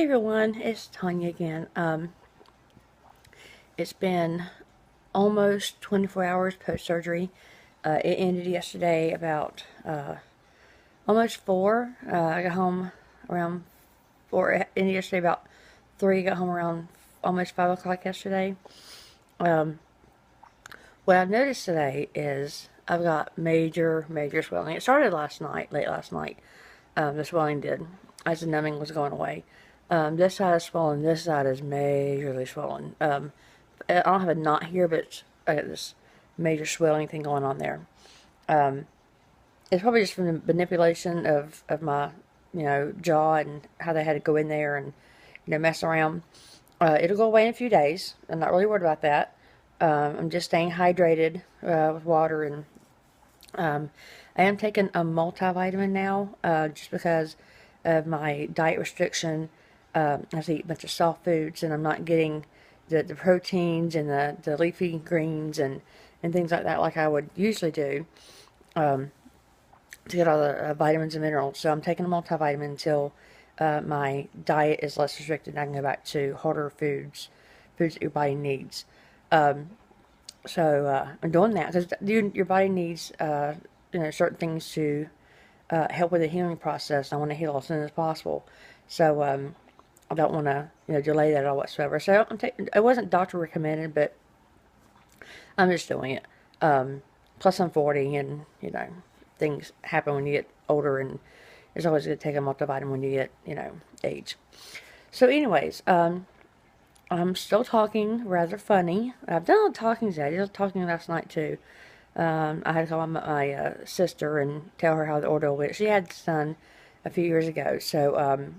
Hey everyone, it's Tanya again. It's been almost 24 hours post-surgery. It ended yesterday about almost 4. I got home around 4. It ended yesterday about 3. Got home around almost 5 o'clock yesterday. Um, what I've noticed today is I've got major swelling. It started last night, late last night. The swelling did, as the numbing was going away. This side is swollen. This side is majorly swollen. I don't have a knot here, but I got this major swelling thing going on there. Um, it's probably just from the manipulation of my, jaw and how they had to go in there and, mess around. It'll go away in a few days. I'm not really worried about that. I'm just staying hydrated with water, and I am taking a multivitamin now just because of my diet restriction. I have to eat a bunch of soft foods, and I'm not getting the proteins and the leafy greens and things like I would usually do to get all the vitamins and minerals. So I'm taking a multivitamin until my diet is less restricted and I can go back to harder foods that your body needs. So I'm doing that because your body needs certain things to help with the healing process. I want to heal as soon as possible. So I don't want to delay that at all whatsoever. So it wasn't doctor recommended, but I'm just doing it. Plus I'm 40, and things happen when you get older, and it's always good to take a multivitamin when you get age. So anyways, I'm still talking rather funny. I've done a lot of talking today. I did a lot of talking last night too. I had to call my sister and tell her how the ordeal went. She had a son a few years ago, so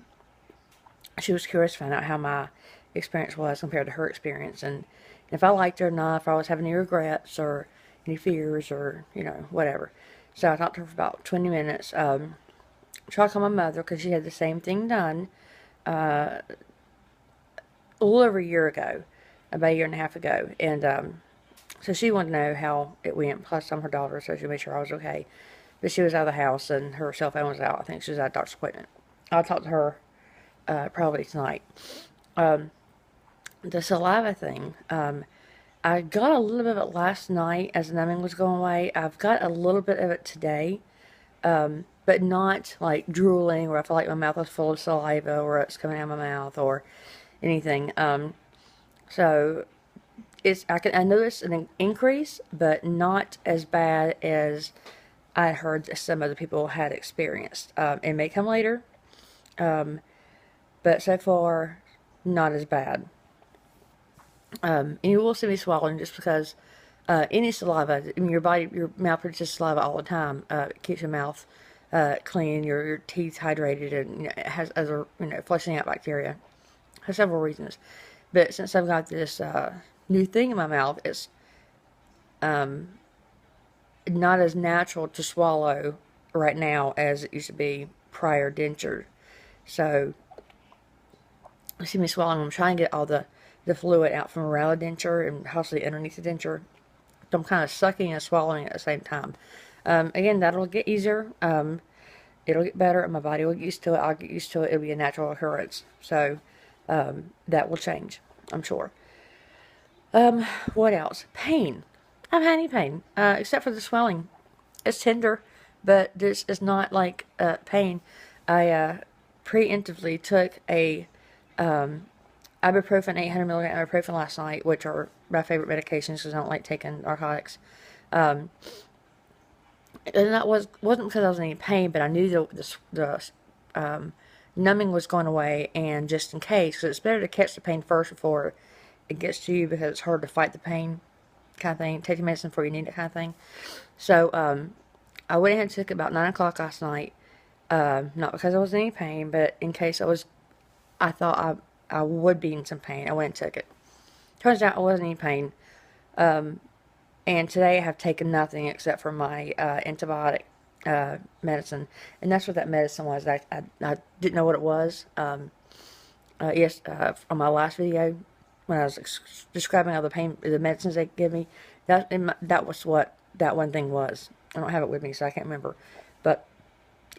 she was curious to find out how my experience was compared to her experience, and if I liked it or not, if I was having any regrets or any fears or whatever. So I talked to her for about 20 minutes. Tried to call my mother because she had the same thing done a little over a year ago, about a year and a half ago, and so she wanted to know how it went. Plus, I'm her daughter, so she made sure I was okay. But she was out of the house and her cell phone was out. I think she was at a doctor's appointment. I'll talk to her probably tonight. The saliva thing. I got a little bit of it last night as the numbing was going away. I've got a little bit of it today, but not like drooling or I feel like my mouth is full of saliva or it's coming out of my mouth or anything. So I noticed an increase, but not as bad as I heard that some other people had experienced. It may come later, but so far, not as bad. And you will see me swallowing just because any saliva, I mean, your mouth produces saliva all the time. It keeps your mouth clean, your teeth hydrated, and it has other, flushing out bacteria. For several reasons. But since I've got this new thing in my mouth, it's not as natural to swallow right now as it used to be prior denture. So, you see me swallowing. I'm trying to get all the fluid out from around the denture and possibly underneath the denture. So I'm kind of sucking and swallowing at the same time. Again, that'll get easier. It'll get better, and my body will get used to it. I'll get used to it. It'll be a natural occurrence. So that will change, I'm sure. What else? Pain. I haven't had any pain, except for the swelling. It's tender, but this is not like pain. I preemptively took a ibuprofen, 800 milligram ibuprofen last night, which are my favorite medications because I don't like taking narcotics. And that wasn't because I was in any pain, but I knew the numbing was going away, and just in case, because it's better to catch the pain first before it gets to you because it's hard to fight the pain kind of thing. Take the medicine before you need it kind of thing. So I went ahead and took it about 9 o'clock last night. Not because I was in any pain, but in case I thought I would be in some pain. I went and took it. Turns out I wasn't in any pain. And today I have taken nothing except for my antibiotic medicine. And that's what that medicine was. I didn't know what it was. Yes, on my last video, when I was describing all the medicines they give me, that was what that one thing was. I don't have it with me, so I can't remember. But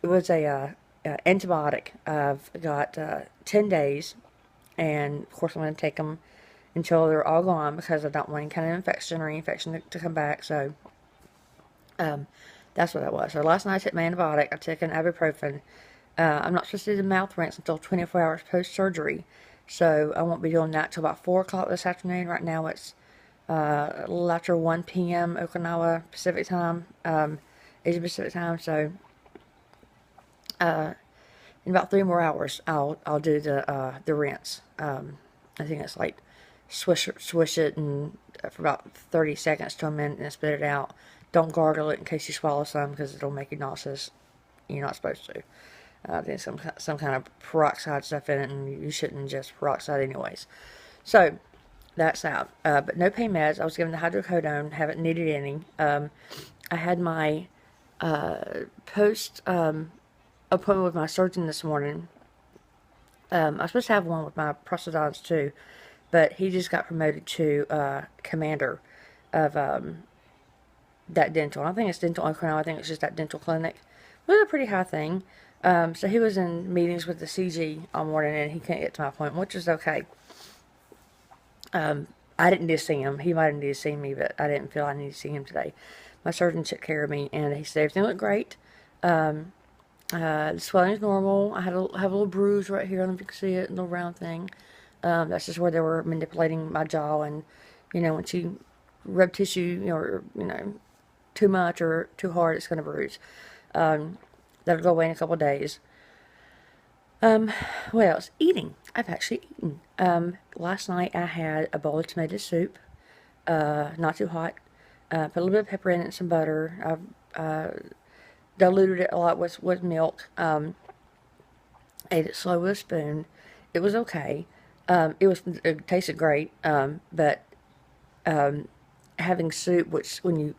it was a antibiotic. I've got 10 days, and of course I'm going to take them until they're all gone because I don't want any kind of infection or any infection to come back. So that's what that was. So last night I took my antibiotic. I took an ibuprofen. I'm not supposed to do the mouth rinse until 24 hours post-surgery. So I won't be doing that till about 4 o'clock this afternoon. Right now it's a little after 1 p.m. Okinawa Pacific time, Asia Pacific time. So in about 3 more hours, I'll do the rinse. I think it's like swish it and for about 30 seconds to a minute and spit it out. Don't gargle it in case you swallow some because it'll make you nauseous. You're not supposed to. There's some kind of peroxide stuff in it, and you shouldn't ingest peroxide anyways. So that's out. But no pain meds. I was given the hydrocodone. Haven't needed any. I had my post appointment with my surgeon this morning. I was supposed to have one with my prosthodontist too, but he just got promoted to commander of that dental. I don't think it's dental Okinawa. I think it's just that dental clinic. It was a pretty high thing. So he was in meetings with the CG all morning, and he couldn't get to my appointment, which is okay. I didn't need to see him. He might have needed to see me, but I didn't feel I needed to see him today. My surgeon took care of me, and he said everything looked great. The swelling is normal. I have a little bruise right here. I don't know if you can see it, a little round thing. That's just where they were manipulating my jaw, and when you rub tissue, or too much or too hard, it's going to bruise. That'll go away in a couple of days. What else? Eating. I've actually eaten. Last night I had a bowl of tomato soup. Not too hot. Put a little bit of pepper in it and some butter. I diluted it a lot with milk. Ate it slow with a spoon. It was okay. It tasted great. But having soup, which when you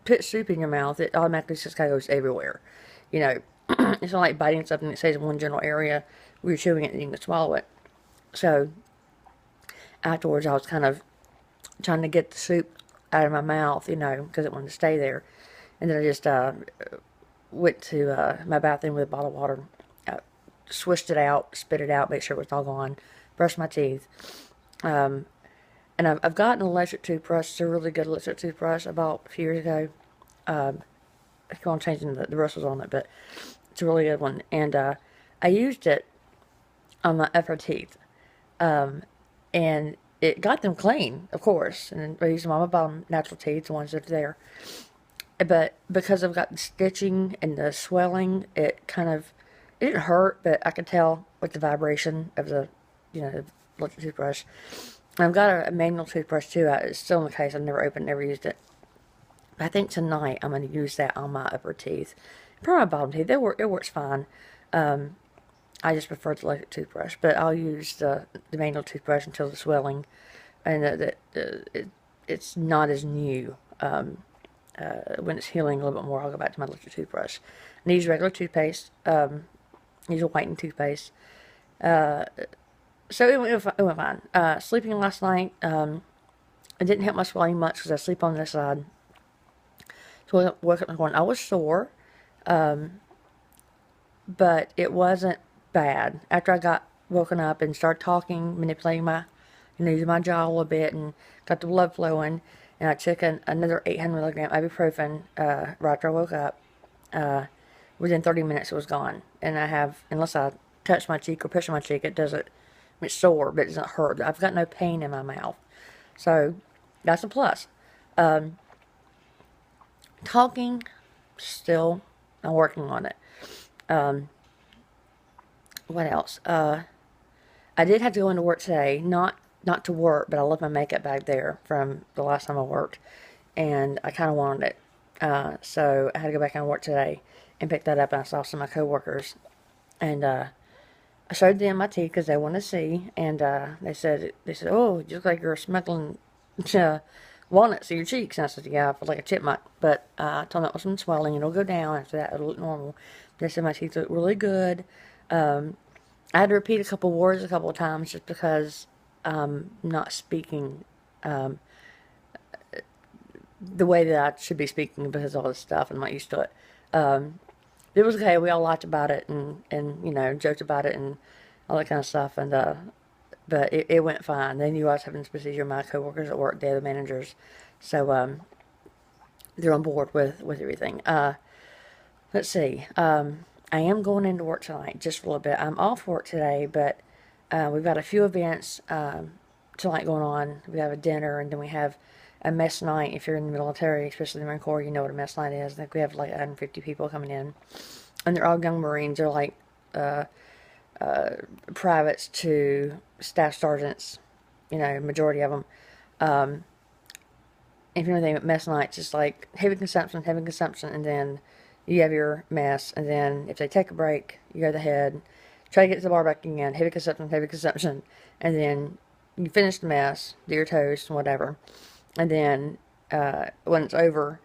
put soup in your mouth, it automatically just kind of goes everywhere. It's not like biting something that stays in one general area where you're chewing it and you can swallow it. So afterwards, I was kind of trying to get the soup out of my mouth, because it wanted to stay there. And then I just went to my bathroom with a bottle of water, swished it out, spit it out, make sure it was all gone, brushed my teeth. And I've gotten an electric toothbrush. It's a really good electric toothbrush I bought a few years ago. I keep on changing the bristles on it, but it's a really good one. And I used it on my upper teeth. And it got them clean, of course. And I used them on my bottom natural teeth, the ones that are there. But because I've got the stitching and the swelling, it didn't hurt, but I could tell with the vibration of the electric toothbrush. I've got a manual toothbrush too. It's still in the case. I've never opened, never used it. But I think tonight I'm going to use that on my upper teeth. Probably my bottom teeth. It works fine. I just prefer the electric toothbrush. But I'll use the manual toothbrush until the swelling. And it's not as new. When it's healing a little bit more, I'll go back to my electric toothbrush. And use regular toothpaste. Use a whitening toothpaste. So it went fine. Sleeping last night, it didn't help my swelling much because I sleep on this side. So I woke up this morning. I was sore, but it wasn't bad. After I got woken up and started talking, manipulating using my jaw a little bit and got the blood flowing, and I took another 800 milligram ibuprofen right after I woke up. Within 30 minutes, it was gone. And unless I touch my cheek or push on my cheek, it's sore, but it doesn't hurt. I've got no pain in my mouth. So, that's a plus. Talking, still, I'm working on it. What else? I did have to go into work today. Not to work, but I left my makeup bag there from the last time I worked. And I kind of wanted it. So, I had to go back and work today and pick that up. And I saw some of my coworkers. And, I showed them my teeth because they want to see, and they said, "Oh, you look like you're smuggling walnuts in your cheeks." And I said, "Yeah, I feel like a chipmunk." But I told them that was some swelling, and it'll go down after that. It'll look normal. They said my teeth look really good. I had to repeat a couple words a couple of times just because I'm not speaking the way that I should be speaking because of all this stuff. I'm not used to it. it was okay. We all laughed about it and joked about it and all that kind of stuff. And but it went fine. They knew I was having this procedure. My coworkers at work, they're the managers, so they're on board with everything. Let's see. I am going into work tonight just for a little bit. I'm off work today, but we've got a few events tonight going on. We have a dinner, and then we have a mess night. If you're in the military, especially the Marine Corps, you know what a mess night is. I think we have like 150 people coming in, and they're all young Marines. They're like privates to staff sergeants, majority of them. If you know anything, mess nights is like heavy consumption, and then you have your mess, and then if they take a break, you go to the head, try to get to the bar back again, heavy consumption, and then you finish the mess, do your toast and whatever, and then when it's over,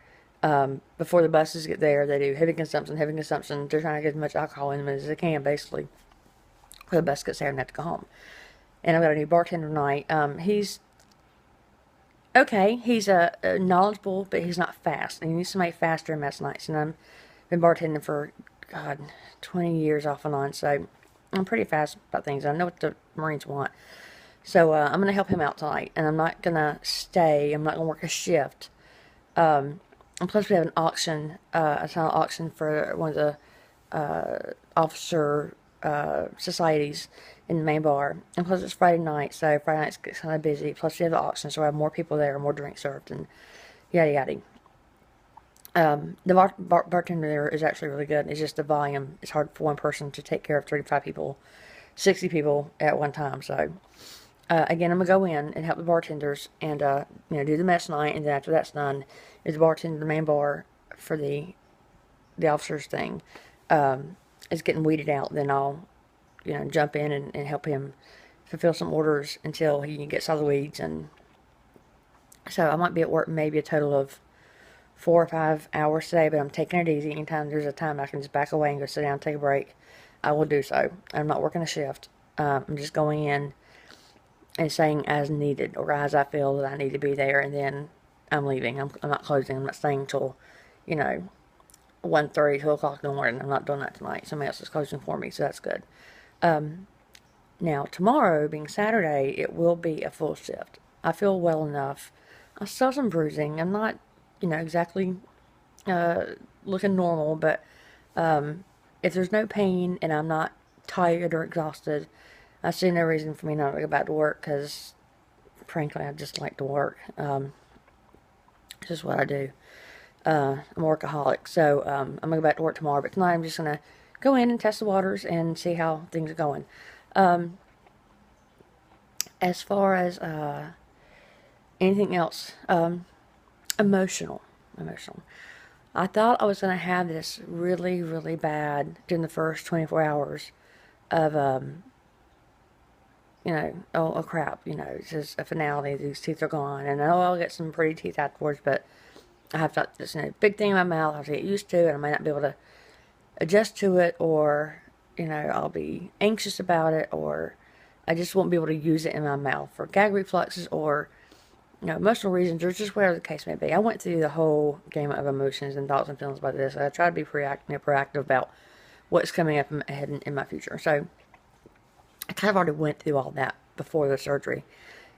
before the buses get there, they do heavy consumption. They're trying to get as much alcohol in them as they can, basically, before the bus gets there and they have to go home. And I've got a new bartender tonight. He's okay. He's knowledgeable, but he's not fast. And he needs to make faster mess nights. And I've been bartending for, God, 20 years off and on. So I'm pretty fast about things. I know what the Marines want. So I'm going to help him out tonight. And I'm not going to stay. I'm not going to work a shift. And plus we have an auction, a silent auction for one of the officer societies in the main bar. And plus it's Friday night, so Friday nights gets kind of busy. Plus we have the auction, so we have more people there, more drinks served, and yada yada. The bartender there is actually really good. It's just the volume. It's hard for one person to take care of 35 people, 60 people at one time. So again, I'm gonna go in and help the bartenders and do the mess night, and then after that's done, is the bartender the main bar for the officers thing is getting weeded out. Then I'll jump in and help him fulfill some orders until he gets out of the weeds. And so I might be at work maybe a total of 4 or 5 hours today, but I'm taking it easy. Anytime there's a time I can just back away and go sit down and take a break, I will do so. I'm not working a shift. I'm just going in and saying as needed or as I feel that I need to be there, and then I'm leaving. I'm not closing. I'm not staying until 1:30, 2 o'clock in the morning. I'm not doing that tonight. Somebody else is closing for me, so that's good. Now, tomorrow, being Saturday, it will be a full shift. I feel well enough. I still have some bruising. I'm not, exactly looking normal, but if there's no pain and I'm not tired or exhausted, I see no reason for me not to go back to work because, frankly, I just like to work. It's just what I do. I'm a workaholic, so I'm going to go back to work tomorrow, but tonight I'm just going to go in and test the waters and see how things are going. As far as anything else, emotional. I thought I was going to have this really, really bad during the first 24 hours of, oh crap, it's just a finality, these teeth are gone, and I'll get some pretty teeth afterwards, but I have got this big thing in my mouth I have to get used to, and I might not be able to adjust to it, or I'll be anxious about it, or I just won't be able to use it in my mouth for gag reflexes or emotional reasons, or just whatever the case may be. I went through the whole gamut of emotions and thoughts and feelings about this. I try to be proactive about what's coming up ahead in my future. So I kind of already went through all that before the surgery.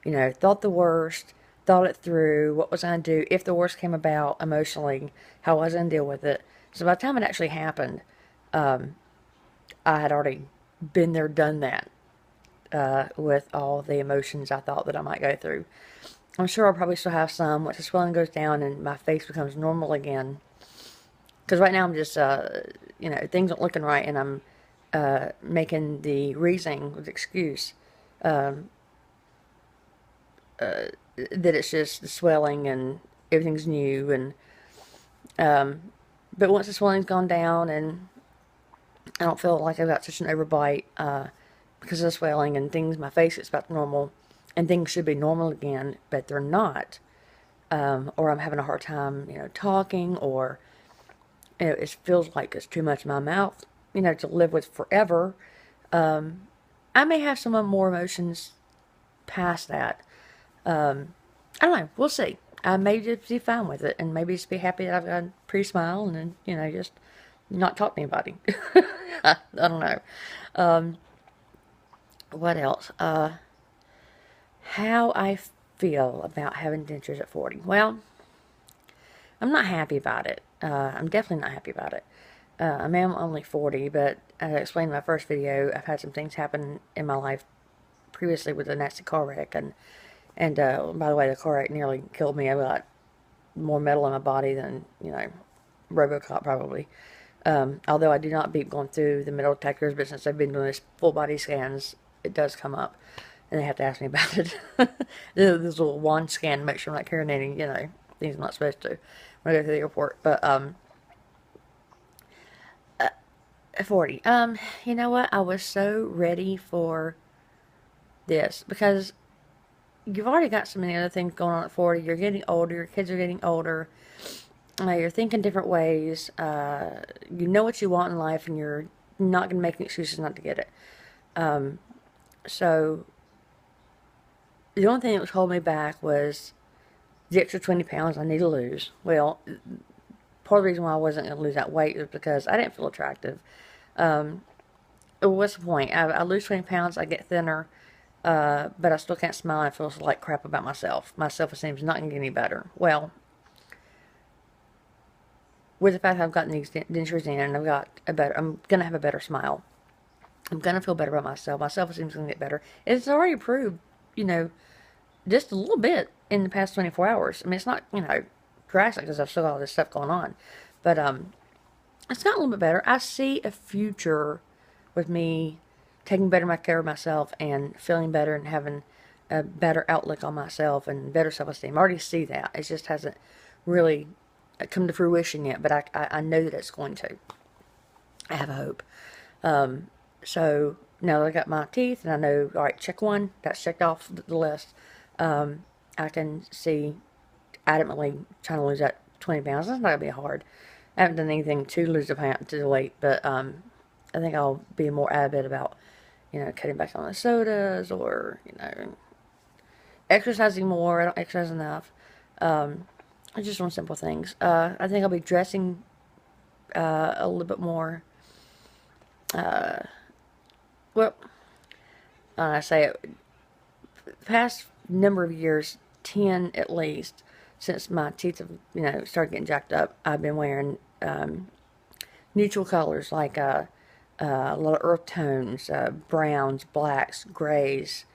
Thought the worst, thought it through, what was I going to do if the worst came about emotionally, how was I going to deal with it. So by the time it actually happened, I had already been there, done that, with all the emotions I thought that I might go through. I'm sure I'll probably still have some once the swelling goes down and my face becomes normal again. Because right now I'm just, things aren't looking right, and I'm making the reasoning, the excuse, that it's just the swelling and everything's new. And but once the swelling's gone down and I don't feel like I've got such an overbite because of the swelling and things, my face gets back to normal and things should be normal again, but they're not. Or I'm having a hard time, talking, or it feels like it's too much in my mouth, to live with forever. I may have some more emotions past that. I don't know. We'll see. I may just be fine with it, and maybe just be happy that I've got a pretty smile, and then, just not talk to anybody. I don't know. What else? How I feel about having dentures at 40. Well, I'm not happy about it. I'm definitely not happy about it. I mean, I'm only 40, but as I explained in my first video, I've had some things happen in my life previously with a nasty car wreck, and by the way, the car wreck nearly killed me. I got more metal in my body than, RoboCop probably. Although I do not beep going through the metal detectors, but since I've been doing this full body scans, it does come up, and they have to ask me about it. This little wand scan to make sure I'm not carrying any, things I'm not supposed to when I go to the airport. But 40. You know what? I was so ready for this because you've already got so many other things going on at 40. You're getting older. Your kids are getting older. You're thinking different ways. You know what you want in life, and you're not going to make any excuses not to get it. So the only thing that was holding me back was the extra 20 pounds I need to lose. Well, part of the reason why I wasn't going to lose that weight was because I didn't feel attractive. What's the point? I lose 20 pounds, I get thinner, but I still can't smile and I feel like crap about myself. My self-esteem is not going to get any better. Well, with the fact that I've gotten these dentures in and I'm going to have a better smile. I'm going to feel better about myself. My self-esteem is going to get better. It's already improved, just a little bit in the past 24 hours. I mean, it's not, drastic because I've still got all this stuff going on. But it's gotten a little bit better. I see a future with me taking better care of myself and feeling better and having a better outlook on myself and better self-esteem. I already see that. It just hasn't really come to fruition yet, but I know that it's going to. I have a hope. So now that I got my teeth and I know, all right, check one, that's checked off the list. I can see adamantly trying to lose that 20 pounds. That's not going to be hard. I haven't done anything to lose the weight, but I think I'll be more avid about, cutting back on the sodas or, exercising more. I don't exercise enough. Just on simple things. I think I'll be dressing a little bit more. Well, I say it, past number of years, 10 at least, since my teeth have, started getting jacked up, I've been wearing neutral colors like a lot of earth tones, browns, blacks, grays,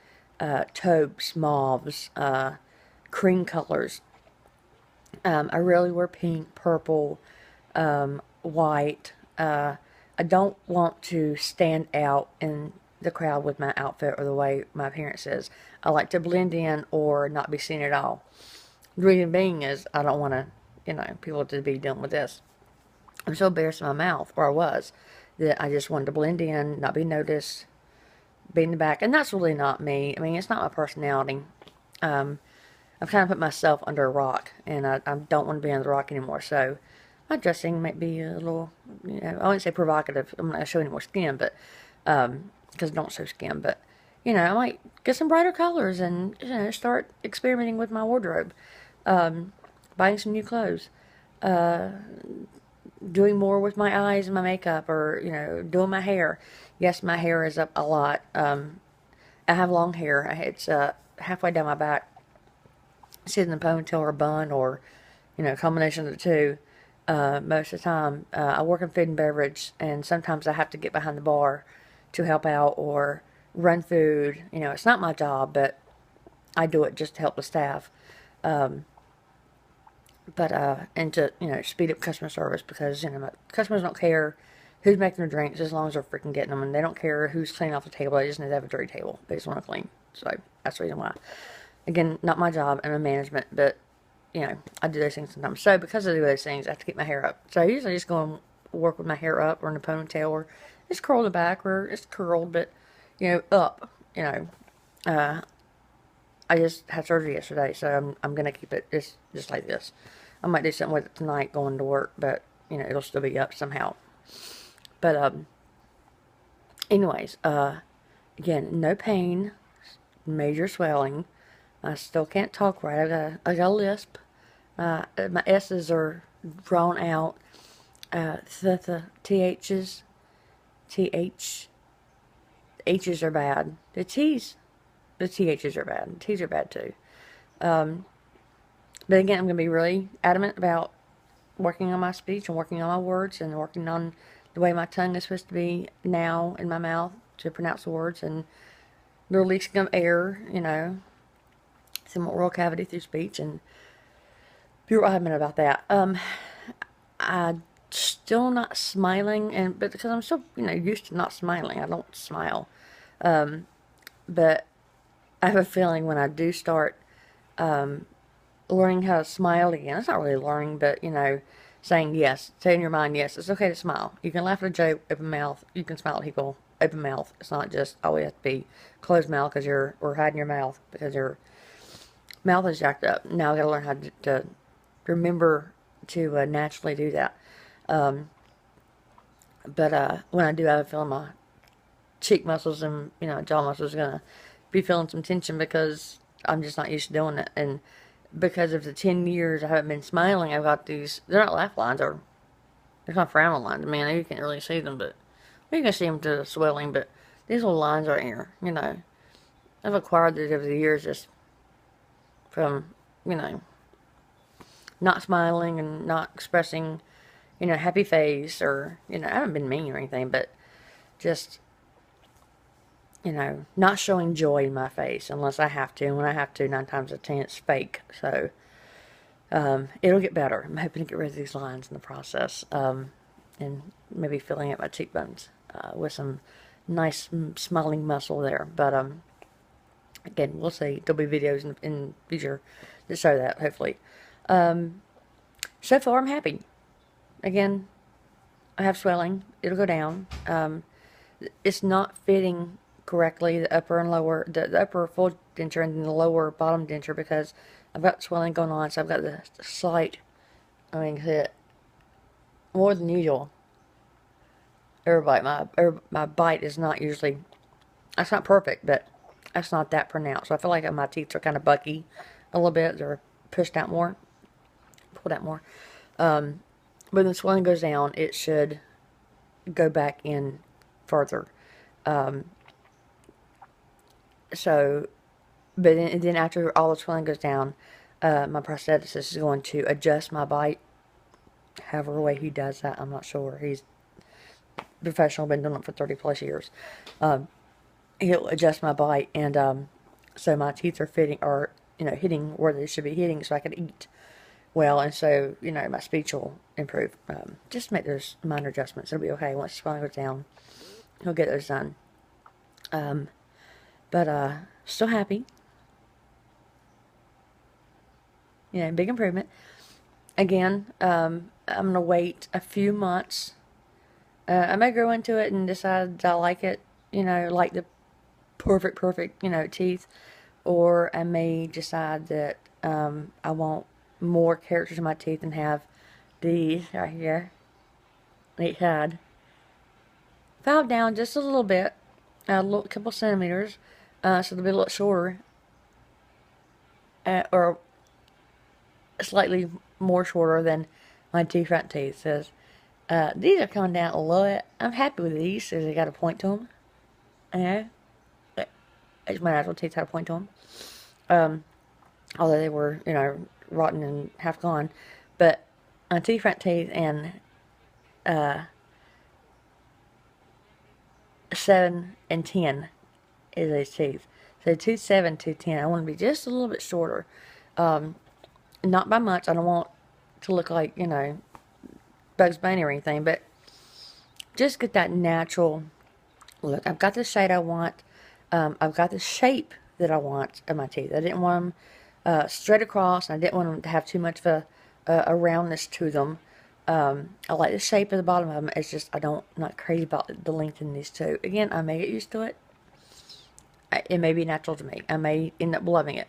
taupes, mauves, cream colors. I really wear pink, purple, white. I don't want to stand out in the crowd with my outfit or the way my appearance is. I like to blend in or not be seen at all. The reason being is I don't want to, people to be dealing with this. I'm so embarrassed in my mouth, or I was, that I just wanted to blend in, not be noticed, be in the back. And that's really not me. I mean, it's not my personality. I've kind of put myself under a rock, and I don't want to be under the rock anymore. So my dressing might be a little, I wouldn't say provocative. I'm not going to show any more skin, but, because I don't show skin, but, I might get some brighter colors and, start experimenting with my wardrobe. Buying some new clothes. Doing more with my eyes and my makeup, or, doing my hair. Yes, my hair is up a lot. I have long hair. It's halfway down my back. Sitting in a ponytail or a bun or, a combination of the two. Most of the time, I work in food and beverage, and sometimes I have to get behind the bar to help out or run food. It's not my job, but I do it just to help the staff. And to, speed up customer service because, customers don't care who's making their drinks as long as they're freaking getting them, and they don't care who's cleaning off the table. They just need to have a dirty table. They just want to clean. So that's the reason why. Again, not my job. I'm in management, but, I do those things sometimes. So because I do those things, I have to keep my hair up. So I usually just go and work with my hair up or in a ponytail, or it's curled in the back, or it's curled, but, up, I just had surgery yesterday, so I'm going to keep it just like this. I might do something with it tonight going to work, but, it'll still be up somehow. But, anyways, again, no pain, major swelling. I still can't talk right. I got a lisp. My S's are drawn out. The THs, TH, H's are bad. The THs are bad. The T's are bad too. But again, I'm going to be really adamant about working on my speech and working on my words and working on the way my tongue is supposed to be now in my mouth to pronounce the words and the releasing of air, some oral cavity through speech, and be real adamant about that. I'm still not smiling, but because I'm still, used to not smiling, I don't smile. But I have a feeling when I do start learning how to smile again, it's not really learning, but, saying yes, say in your mind, yes, it's okay to smile. You can laugh at a joke, open mouth. You can smile at people, open mouth. It's not just always have to be closed mouth because or hiding your mouth because your mouth is jacked up. Now I gotta learn how to remember to naturally do that. But when I do, I feel my cheek muscles and jaw muscles are gonna be feeling some tension because I'm just not used to doing it. And because of the 10 years I haven't been smiling, I've got these. They're not laugh lines, they're not frown lines. I mean, you can't really see them, but you can see them to the swelling. But these little lines are here. I've acquired these over the years just from not smiling and not expressing happy face, or I haven't been mean or anything, but just not showing joy in my face unless I have to. And when I have to, 9 times out of 10, it's fake. So, it'll get better. I'm hoping to get rid of these lines in the process. And maybe filling up my cheekbones, with some nice smiling muscle there. But, again, we'll see. There'll be videos in the future to show that, hopefully. So far, I'm happy. Again, I have swelling. It'll go down. It's not fitting correctly, the upper and lower, the upper full denture and then the lower bottom denture, because I've got swelling going on, so I've got the slight, hit more than usual. My bite is not usually, that's not perfect, but that's not that pronounced. So I feel like my teeth are kind of bucky a little bit. They're pushed out more, pulled out more. When the swelling goes down, it should go back in further. So, but then after all the swelling goes down, my prosthetist is going to adjust my bite. However way he does that, I'm not sure. He's professional, been doing it for 30 plus years. He'll adjust my bite, and so my teeth are hitting where they should be hitting, so I can eat well, and so my speech will improve. Just make those minor adjustments. It'll be okay once the swelling goes down. He'll get those done. But still happy. Big improvement. Again, I'm going to wait a few months. I may grow into it and decide that I like it, like the perfect, teeth. Or I may decide that I want more characters in my teeth and have these right here, each side, filed down just a little bit, a couple centimeters, so they'll be a little shorter, or slightly more shorter than my two front teeth. So these are coming down a little bit. I'm happy with these, so they got a point to them. Each my natural teeth had a point to them. Although they were, rotten and half gone. But my two front teeth and 7 and 10 is those teeth. So tooth 7, tooth 10. I want to be just a little bit shorter. Not by much. I don't want to look like, Bugs Bunny or anything, but just get that natural look. I've got the shade I want. I've got the shape that I want of my teeth. I didn't want them straight across. I didn't want them to have too much of a roundness to them. I like the shape of the bottom of them. It's just I'm not crazy about the length in these two. Again, I may get used to it. It may be natural to me. I may end up loving it.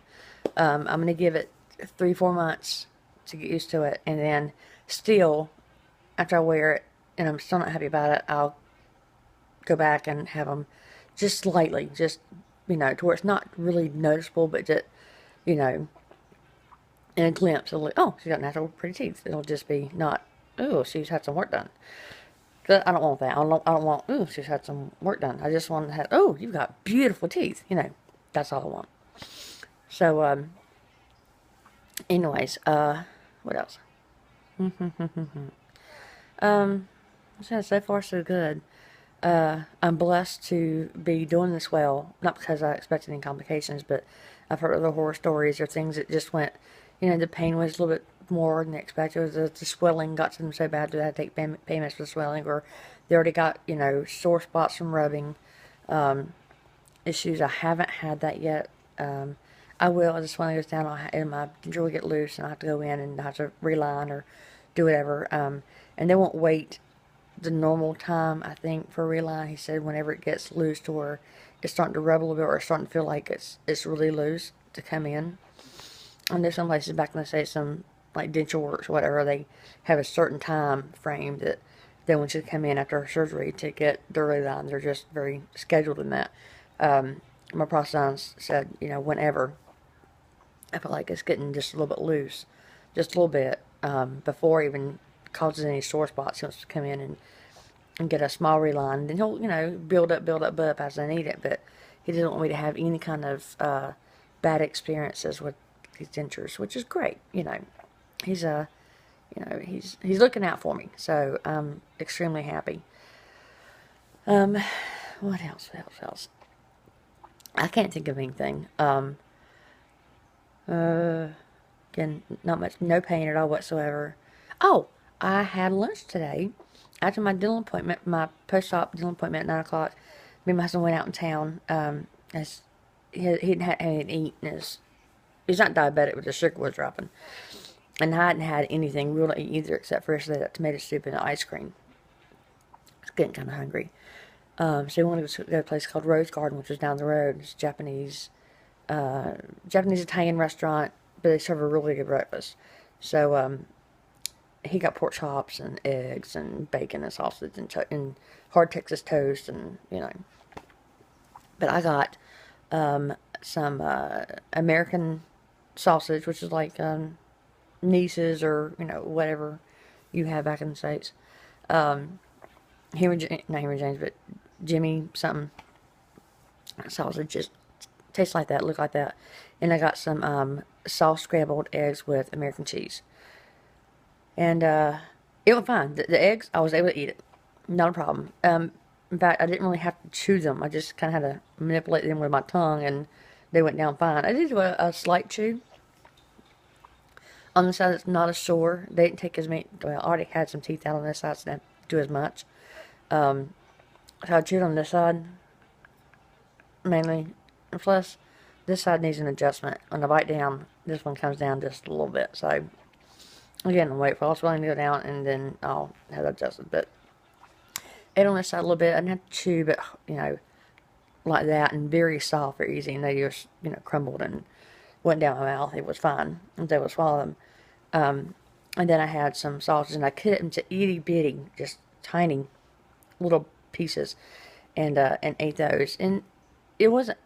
I'm going to give it 3-4 months to get used to it, and then still, after I wear it and I'm still not happy about it, I'll go back and have them just slightly, to where it's not really noticeable, but just, in a glimpse, it'll look, oh, she's got natural pretty teeth. It'll just be not ooh, she's had some work done. 'Cause I don't want that. I don't want, ooh, she's had some work done. I just want to have, oh, you've got beautiful teeth. That's all I want. So, anyways, what else? So far so good. I'm blessed to be doing this well, not because I expected any complications, but I've heard other horror stories or things that just went, the pain was a little bit more than expected. The swelling got to them so bad that I had to take pain meds for the swelling, or they already got, sore spots from rubbing, issues. I haven't had that yet. I will, as the swelling goes down, and my ginger will get loose, and I have to go in and I have to reline or do whatever. And they won't wait the normal time, I think, for a reline. He said whenever it gets loose to where it's starting to rub a little bit or it's starting to feel like it's really loose to come in. I know some places back in the States, some like Dental Works or whatever, they have a certain time frame that they want you to come in after surgery to get the reline. They're just very scheduled in that. My prosthodontist said, whenever I feel like it's getting just a little bit loose, just a little bit, before it even causes any sore spots, he wants to come in and get a small reline. And then he'll, build up as I need it. But he doesn't want me to have any kind of bad experiences with these dentures, which is great. He's he's looking out for me, so I'm extremely happy. What else? I can't think of anything. Again, not much, no pain at all whatsoever. Oh, I had lunch today after my dental appointment, my post-op dental appointment at 9 o'clock. Me and my husband went out in town. As he hadn't had anything to eat, and he's not diabetic, but the sugar was dropping. And I hadn't had anything real to eat either, except for yesterday, that tomato soup and the ice cream. I was getting kind of hungry. So we wanted to go to a place called Rose Garden, which was down the road. It's Japanese Italian restaurant, but they serve a really good breakfast. So he got pork chops and eggs and bacon and sausage and hard Texas toast and But I got some American sausage, which is like Nice's or whatever you have back in the States. Not Henry James, but Jimmy something sausage, just tastes like that, look like that. And I got some soft scrambled eggs with American cheese. And it went fine. The eggs, I was able to eat it. Not a problem. In fact, I didn't really have to chew them. I just kind of had to manipulate them with my tongue, and they went down fine. I did do a slight chew on the side that's not as sore. They didn't take as many. Well, I already had some teeth out on this side, so I didn't do as much. So I chewed on this side mainly. And plus, this side needs an adjustment. When I bite down, this one comes down just a little bit. So, again, I'll wait for all swelling to go down, and then I'll have it adjusted. But ate on this side a little bit. I didn't have to chew, but, like that, and very soft, very easy. And they just, crumbled and went down my mouth. It was fine. I was able to swallow them. And then I had some sausage, and I cut it into itty bitty, just tiny little pieces, and ate those. And it wasn't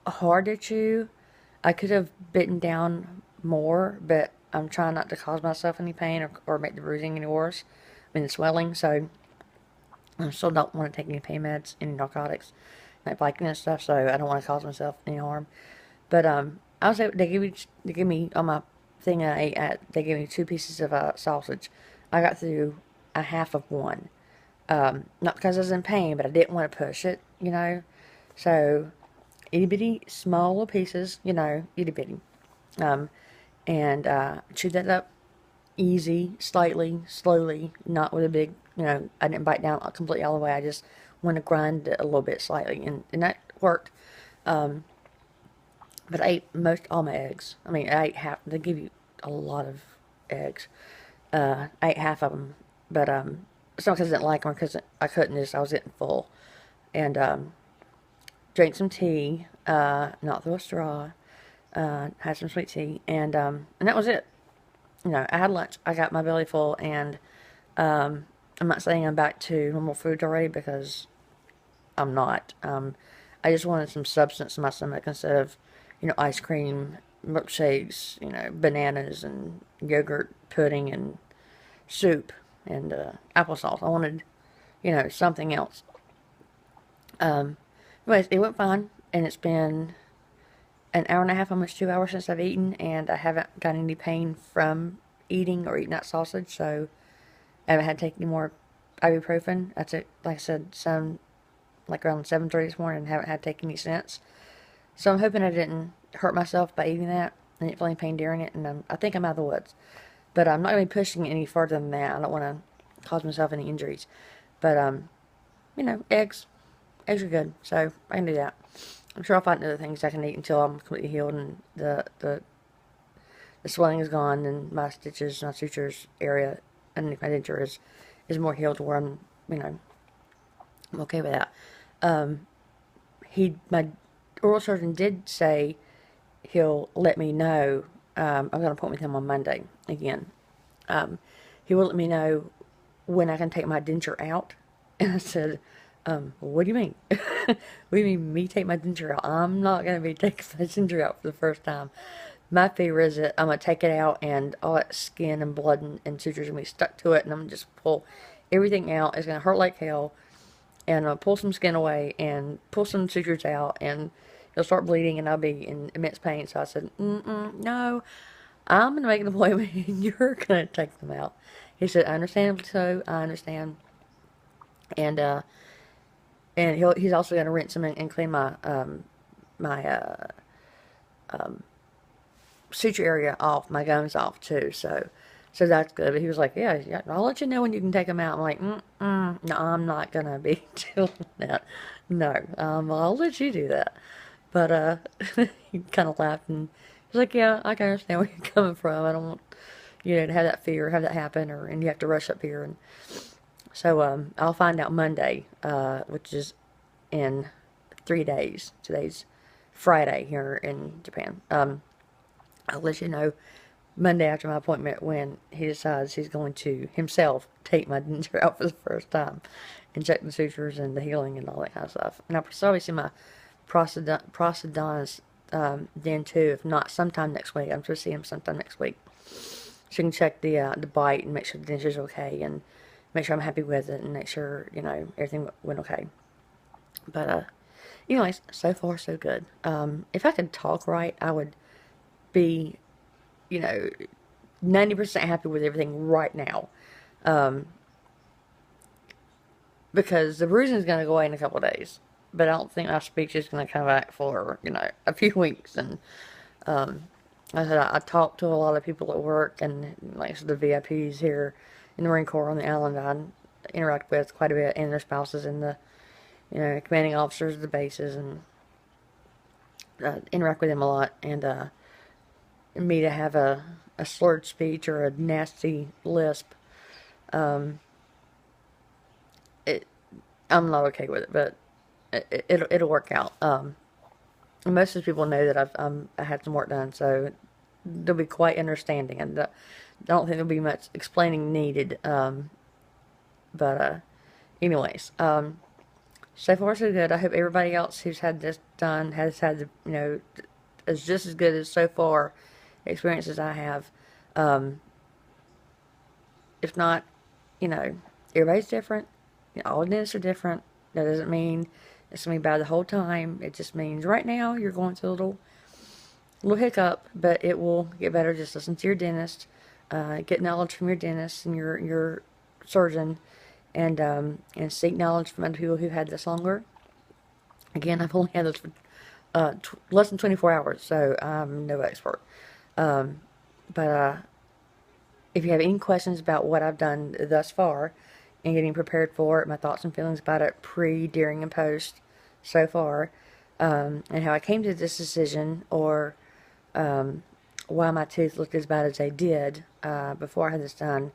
hard to chew. I could have bitten down more, but I'm trying not to cause myself any pain or make the bruising any worse. I mean, the swelling. So I still don't want to take any pain meds, any narcotics, like Vicodin and stuff. So I don't want to cause myself any harm. But I was able. They give me on my thing I ate at. They gave me 2 pieces of sausage. I got through a half of one. Not because I was in pain, but I didn't want to push it, So, itty bitty, small little pieces, itty bitty. And chewed that up easy, slightly, slowly, not with a big, I didn't bite down completely all the way. I just want to grind it a little bit slightly, and that worked. But I ate all my eggs. I mean, I ate half. They give you a lot of eggs. I ate half of them, but it's not because I didn't like them, because I couldn't. I was getting full, and drank some tea, not through a straw. Had some sweet tea, and that was it. I had lunch. I got my belly full, and I'm not saying I'm back to normal food already, because I'm not. I just wanted some substance in my stomach instead of, ice cream, milkshakes, bananas and yogurt pudding and soup. and applesauce. I wanted, something else. Anyways, it went fine, and it's been an hour and a half, almost 2 hours since I've eaten, and I haven't got any pain from eating or eating that sausage, so I haven't had to take any more ibuprofen. I took, like I said, some like around 7:30 this morning and haven't had to take any since. So I'm hoping I didn't hurt myself by eating that and didn't feel any pain during it, and I think I'm out of the woods. But I'm not going to be pushing it any further than that. I don't want to cause myself any injuries. But, eggs. Eggs are good, so I can do that. I'm sure I'll find other things I can eat until I'm completely healed and the swelling is gone and my stitches, my sutures area underneath my denture is more healed to where I'm okay with that. My oral surgeon did say he'll let me know. I'm going to appoint with him on Monday again. He will let me know when I can take my denture out. And I said, what do you mean? What do you mean me take my denture out? I'm not going to be taking my denture out for the first time. My fear is that I'm going to take it out and all that skin and blood and sutures are going to be stuck to it, and I'm going to just pull everything out. It's going to hurt like hell, and I'll pull some skin away and pull some sutures out, and it'll start bleeding, and I'll be in immense pain. So I said, no, I'm going to make an appointment, and you're going to take them out. He said, I understand, so I understand. And he's also going to rinse them and clean my suture area off, my gums off too. So that's good. But he was like, yeah, I'll let you know when you can take them out. I'm like, no, I'm not gonna be doing that. No, I'll let you do that. But he kind of laughed and he's like, yeah, I can understand where you're coming from. I don't want to have that fear, have that happen, and you have to rush up here. And so I'll find out Monday, which is in 3 days. Today's Friday here in Japan. I'll let you know Monday after my appointment when he decides he's going to himself take my denture out for the first time and check the sutures and the healing and all that kind of stuff. And I'll probably see my prosthodontist then too, if not sometime next week. I'm supposed to see him sometime next week. So you can check the bite and make sure the denture's okay and make sure I'm happy with it and make sure, everything went okay. But, anyways, so far so good. If I could talk right, I would be, 90% happy with everything right now. Because the bruising is going to go away in a couple of days. But I don't think my speech is going to come back for, a few weeks. And, I said, I talked to a lot of people at work and, like, the VIPs here in the Marine Corps on the island I interact with quite a bit, and their spouses and the, commanding officers of the bases, and interact with them a lot. And, me to have a slurred speech or a nasty lisp, I'm not okay with it, but it'll work out. Most of the people know that I had some work done, so they'll be quite understanding, and I don't think there'll be much explaining needed. But anyways, so far so good. I hope everybody else who's had this done has had is just as good as so far experiences I have. If not, everybody's different. All dentists are different. That doesn't mean it's going to be bad the whole time. It just means right now you're going through a little hiccup, but it will get better. Just listen to your dentist, get knowledge from your dentist and your surgeon, and seek knowledge from other people who've had this longer. Again, I've only had this for less than 24 hours, so I'm no expert. But if you have any questions about what I've done thus far and getting prepared for it, my thoughts and feelings about it pre, during, and post so far, and how I came to this decision, or why my teeth looked as bad as they did before I had this done,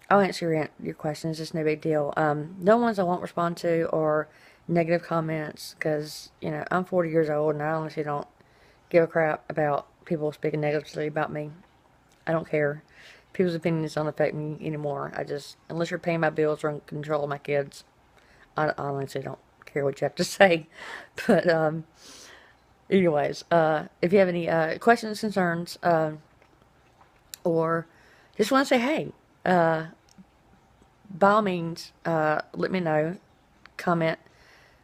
I'll answer your questions. It's no big deal. No ones I won't respond to or negative comments, because I'm 40 years old and I honestly don't give a crap about people speaking negatively about me. I don't care. People's opinions don't affect me anymore. Unless you're paying my bills or in control of my kids, I honestly don't care what you have to say. But anyways, if you have any questions, concerns, or just want to say hey, by all means, let me know, comment,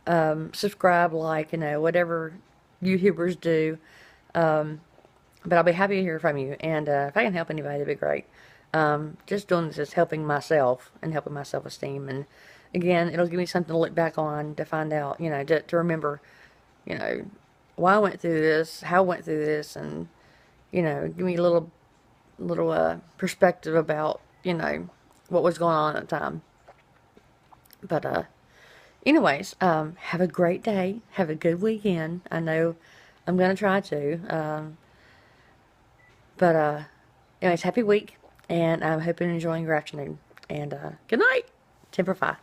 subscribe, like, whatever YouTubers do. But I'll be happy to hear from you. And if I can help anybody, that'd be great. Just doing this is helping myself and helping my self-esteem. And again, it'll give me something to look back on to find out, to remember, you know, why I went through this, how I went through this, and, give me a little perspective about, what was going on at the time. But anyways, have a great day. Have a good weekend. I know I'm gonna try to. But anyways, happy week, and I hope you're enjoying your afternoon. And good night, Timber Fi.